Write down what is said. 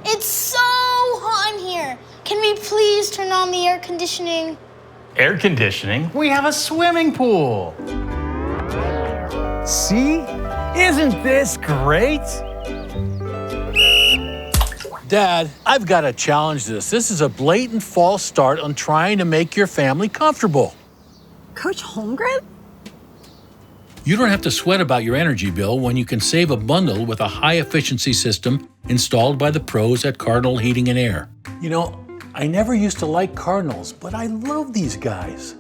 It's so hot in here. Can we please turn on the air conditioning? Air conditioning? We have a swimming pool. See? Isn't this great? Dad, I've got to challenge this. This is a blatant false start on trying to make your family comfortable. Coach Holmgren? You don't have to sweat about your energy bill when you can save a bundle with a high-efficiency system installed by the pros at Cardinal Heating and Air. You know, I never used to like Cardinals, but I love these guys.